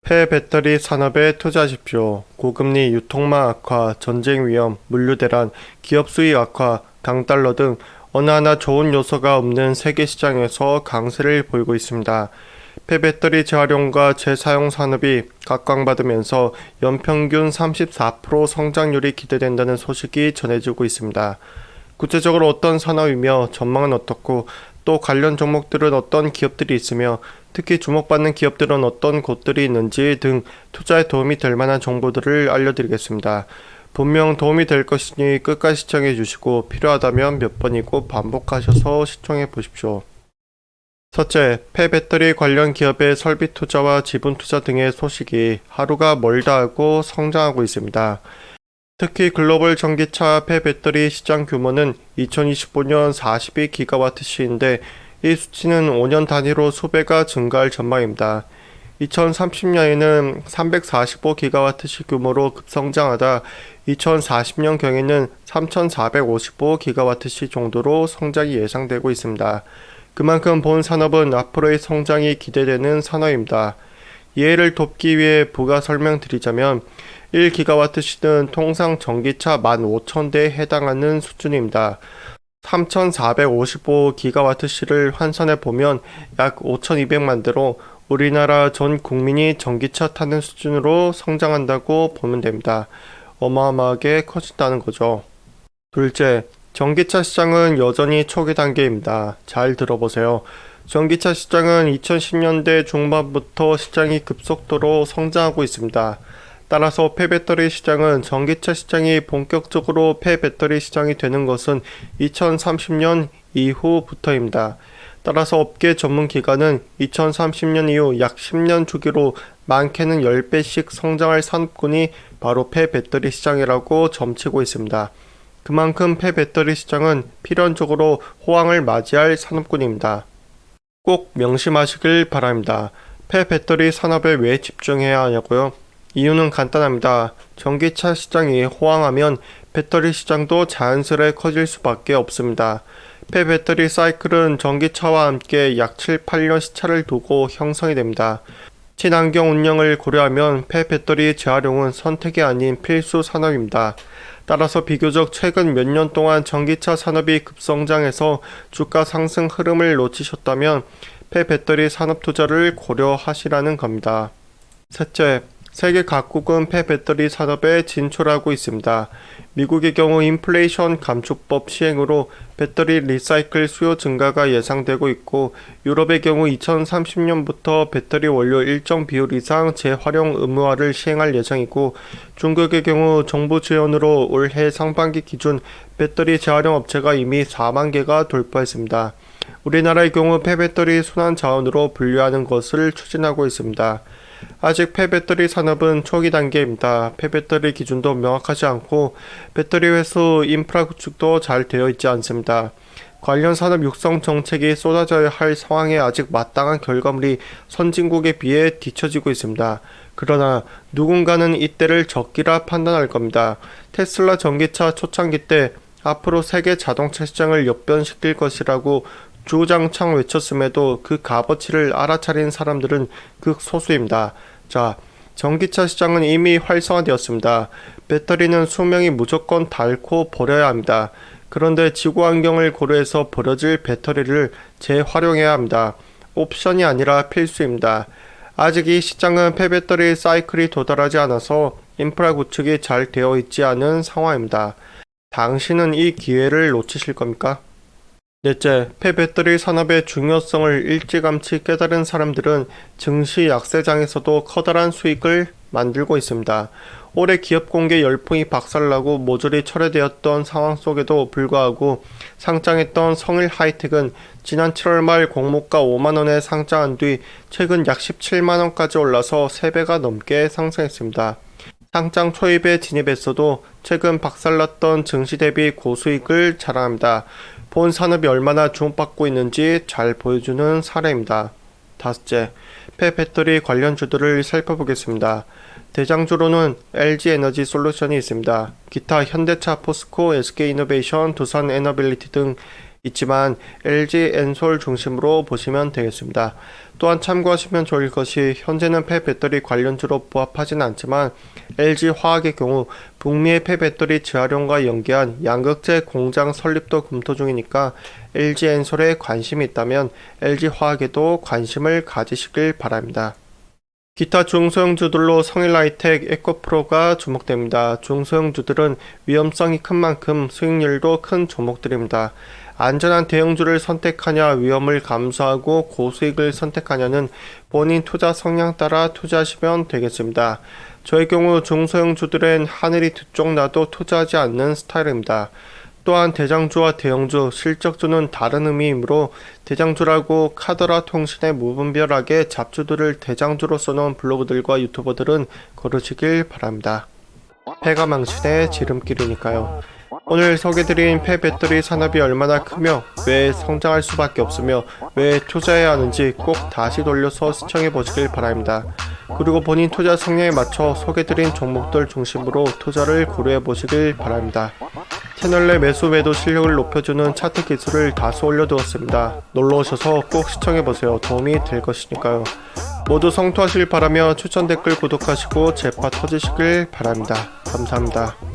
폐배터리 산업에 투자하십시오. 고금리, 유통망 악화, 전쟁 위험, 물류 대란, 기업 수익 악화, 강달러 등 어느 하나 좋은 요소가 없는 세계 시장에서 강세를 보이고 있습니다. 폐배터리 재활용과 재사용 산업이 각광받으면서 연평균 34% 성장률이 기대된다는 소식이 전해지고 있습니다. 구체적으로 어떤 산업이며 전망은 어떻고 또 관련 종목들은 어떤 기업들이 있으며 특히 주목받는 기업들은 어떤 곳들이 있는지 등 투자에 도움이 될 만한 정보들을 알려드리겠습니다. 분명 도움이 될 것이니 끝까지 시청해 주시고 필요하다면 몇 번이고 반복하셔서 시청해 보십시오. 첫째, 폐배터리 관련 기업의 설비 투자와 지분 투자 등의 소식이 하루가 멀다 하고 성장하고 있습니다. 특히 글로벌 전기차 폐배터리 시장 규모는 2025년 42GWh인데 이 수치는 5년 단위로 수배가 증가할 전망입니다. 2030년에는 345GWh 규모로 급성장하다 2040년경에는 3455GWh 정도로 성장이 예상되고 있습니다. 그만큼 본 산업은 앞으로의 성장이 기대되는 산업입니다. 이해를 돕기 위해 부가 설명드리자면 1GWh는 통상 전기차 15,000대에 해당하는 수준입니다. 3,455GWh를 환산해 보면 약 5,200만 대로 우리나라 전 국민이 전기차 타는 수준으로 성장한다고 보면 됩니다. 어마어마하게 커진다는 거죠. 둘째, 전기차 시장은 여전히 초기 단계입니다. 잘 들어보세요. 전기차 시장은 2010년대 중반부터 시장이 급속도로 성장하고 있습니다. 따라서 폐배터리 시장은 전기차 시장이 본격적으로 폐배터리 시장이 되는 것은 2030년 이후부터입니다. 따라서 업계 전문 기관은 2030년 이후 약 10년 주기로 많게는 10배씩 성장할 산업군이 바로 폐배터리 시장이라고 점치고 있습니다. 그만큼 폐배터리 시장은 필연적으로 호황을 맞이할 산업군입니다. 꼭 명심하시길 바랍니다. 폐배터리 산업에 왜 집중해야 하냐고요? 이유는 간단합니다. 전기차 시장이 호황하면 배터리 시장도 자연스레 커질 수밖에 없습니다. 폐배터리 사이클은 전기차와 함께 약 7, 8년 시차를 두고 형성이 됩니다. 친환경 운영을 고려하면 폐배터리 재활용은 선택이 아닌 필수 산업입니다. 따라서 비교적 최근 몇 년 동안 전기차 산업이 급성장해서 주가 상승 흐름을 놓치셨다면 폐배터리 산업 투자를 고려하시라는 겁니다. 셋째, 세계 각국은 폐배터리 산업에 진출하고 있습니다. 미국의 경우 인플레이션 감축법 시행으로 배터리 리사이클 수요 증가가 예상되고 있고, 유럽의 경우 2030년부터 배터리 원료 일정 비율 이상 재활용 의무화를 시행할 예정이고, 중국의 경우 정부 지원으로 올해 상반기 기준 배터리 재활용 업체가 이미 4만 개가 돌파했습니다. 우리나라의 경우 폐배터리 순환 자원으로 분류하는 것을 추진하고 있습니다. 아직 폐배터리 산업은 초기 단계입니다. 폐배터리 기준도 명확하지 않고 배터리 회수 인프라 구축도 잘 되어 있지 않습니다. 관련 산업 육성 정책이 쏟아져야 할 상황에 아직 마땅한 결과물이 선진국에 비해 뒤처지고 있습니다. 그러나 누군가는 이때를 적기라 판단할 겁니다. 테슬라 전기차 초창기 때 앞으로 세계 자동차 시장을 역변시킬 것이라고 주장창 외쳤음에도 그 값어치를 알아차린 사람들은 극소수입니다. 자, 전기차 시장은 이미 활성화되었습니다. 배터리는 수명이 무조건 닳고 버려야 합니다. 그런데 지구 환경을 고려해서 버려질 배터리를 재활용해야 합니다. 옵션이 아니라 필수입니다. 아직 이 시장은 폐배터리 사이클이 도달하지 않아서 인프라 구축이 잘 되어 있지 않은 상황입니다. 당신은 이 기회를 놓치실 겁니까? 넷째, 폐배터리 산업의 중요성을 일찌감치 깨달은 사람들은 증시 약세장에서도 커다란 수익을 만들고 있습니다. 올해 기업 공개 열풍이 박살나고 모조리 철회되었던 상황 속에도 불구하고 상장했던 성일 하이텍은 지난 7월 말 공모가 5만원에 상장한 뒤 최근 약 17만원까지 올라서 3배가 넘게 상승했습니다. 상장 초입에 진입했어도 최근 박살났던 증시 대비 고수익을 자랑합니다. 본 산업이 얼마나 주목받고 있는지 잘 보여주는 사례입니다. 다섯째, 폐배터리 관련주들을 살펴보겠습니다. 대장주로는 LG에너지 솔루션이 있습니다. 기타 현대차, 포스코, SK이노베이션, 두산에너빌리티 등 있지만 LG 엔솔 중심으로 보시면 되겠습니다. 또한 참고하시면 좋을 것이 현재는 폐배터리 관련주로 부합하진 않지만 LG 화학의 경우 북미의 폐배터리 재활용과 연계한 양극재 공장 설립도 검토 중이니까 LG 엔솔에 관심이 있다면 LG 화학에도 관심을 가지시길 바랍니다. 기타 중소형주들로 성일하이텍, 에코프로가 주목됩니다. 중소형주들은 위험성이 큰 만큼 수익률도 큰 종목들입니다. 안전한 대형주를 선택하냐, 위험을 감수하고 고수익을 선택하냐는 본인 투자 성향 따라 투자하시면 되겠습니다. 저의 경우 중소형주들은 하늘이 두 쪽 나도 투자하지 않는 스타일입니다. 또한 대장주와 대형주, 실적주는 다른 의미이므로 대장주라고 카더라 통신에 무분별하게 잡주들을 대장주로 써놓은 블로그들과 유튜버들은 거르시길 바랍니다. 폐가 망신의 지름길이니까요. 오늘 소개드린 폐배터리 산업이 얼마나 크며 왜 성장할 수밖에 없으며 왜 투자해야 하는지 꼭 다시 돌려서 시청해 보시길 바랍니다. 그리고 본인 투자 성향에 맞춰 소개드린 종목들 중심으로 투자를 고려해 보시길 바랍니다. 채널 내 매수 매도 실력을 높여주는 차트 기술을 다수 올려두었습니다. 놀러오셔서 꼭 시청해보세요. 도움이 될 것이니까요. 모두 성투하시길 바라며 추천 댓글 구독하시고 제파 터지시길 바랍니다. 감사합니다.